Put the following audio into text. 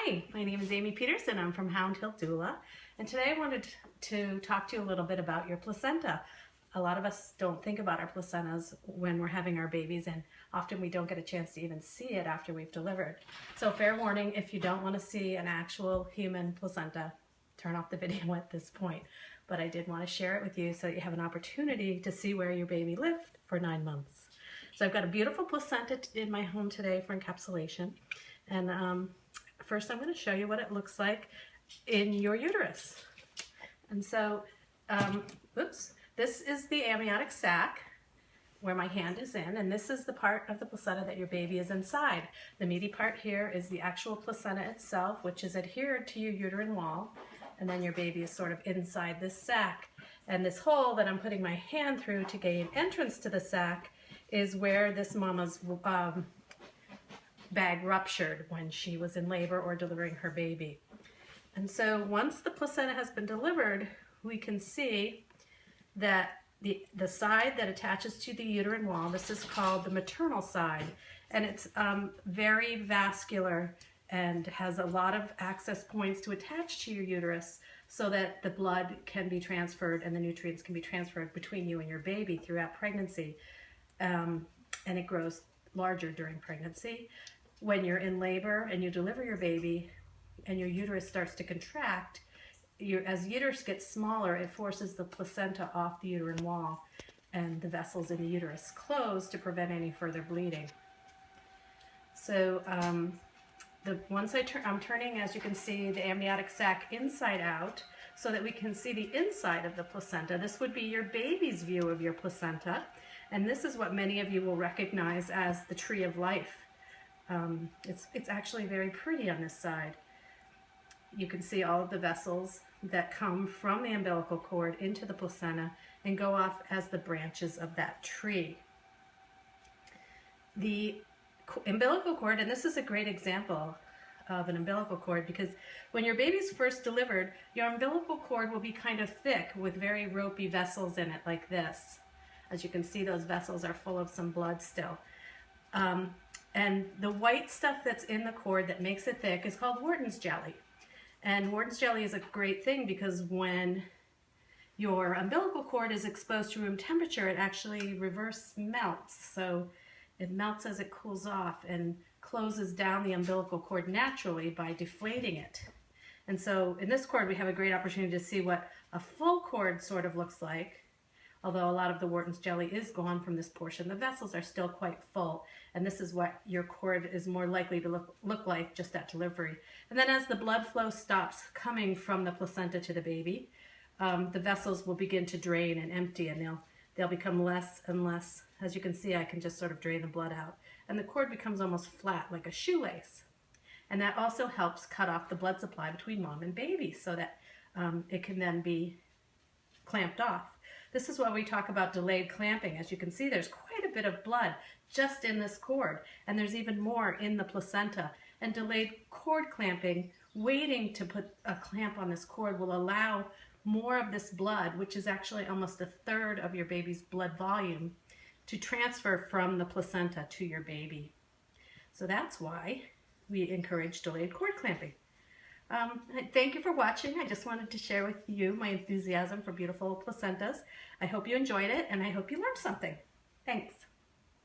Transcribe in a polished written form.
Hi, my name is Amy Peterson. I'm from Hound Hill Doula, and today I wanted to talk to you a little bit about your placenta. A lot of us don't think about our placentas when we're having our babies, and often we don't get a chance to even see it after we've delivered. So fair warning, if you don't want to see an actual human placenta, turn off the video at this point. But I did want to share it with you so that you have an opportunity to see where your baby lived for 9 months. So I've got a beautiful placenta in my home today for encapsulation. And first I'm going to show you what it looks like in your uterus. And so, this is the amniotic sac where my hand is in, and this is the part of the placenta that your baby is inside. The meaty part here is the actual placenta itself, which is adhered to your uterine wall, and then your baby is sort of inside this sac. And this hole that I'm putting my hand through to gain entrance to the sac is where this mama's bag ruptured when she was in labor or delivering her baby. And so once the placenta has been delivered, we can see that the side that attaches to the uterine wall, this is called the maternal side, and it's very vascular and has a lot of access points to attach to your uterus so that the blood can be transferred and the nutrients can be transferred between you and your baby throughout pregnancy. And it grows larger during pregnancy. When you're in labor and you deliver your baby and your uterus starts to contract, as the uterus gets smaller, it forces the placenta off the uterine wall and the vessels in the uterus close to prevent any further bleeding. So once I'm turning, as you can see, the amniotic sac inside out so that we can see the inside of the placenta. This would be your baby's view of your placenta, and this is what many of you will recognize as the tree of life. It's actually very pretty on this side. You can see all of the vessels that come from the umbilical cord into the placenta and go off as the branches of that tree. The umbilical cord, and this is a great example of an umbilical cord, because when your baby's first delivered, your umbilical cord will be kind of thick with very ropey vessels in it like this. As you can see, those vessels are full of some blood still. And the white stuff that's in the cord that makes it thick is called Wharton's jelly. And Wharton's jelly is a great thing because when your umbilical cord is exposed to room temperature, it actually reverse melts. So it melts as it cools off and closes down the umbilical cord naturally by deflating it. And so in this cord, we have a great opportunity to see what a full cord sort of looks like. Although a lot of the Wharton's jelly is gone from this portion, the vessels are still quite full, and this is what your cord is more likely to look like just at delivery. And then as the blood flow stops coming from the placenta to the baby, the vessels will begin to drain and empty, and they'll become less and less. As you can see, I can just sort of drain the blood out, and the cord becomes almost flat like a shoelace. And that also helps cut off the blood supply between mom and baby so that it can then be clamped off. This is why we talk about delayed clamping. As you can see, there's quite a bit of blood just in this cord, and there's even more in the placenta. And delayed cord clamping, waiting to put a clamp on this cord, will allow more of this blood, which is actually almost a third of your baby's blood volume, to transfer from the placenta to your baby. So that's why we encourage delayed cord clamping. Thank you for watching. I just wanted to share with you my enthusiasm for beautiful placentas. I hope you enjoyed it, and I hope you learned something. Thanks.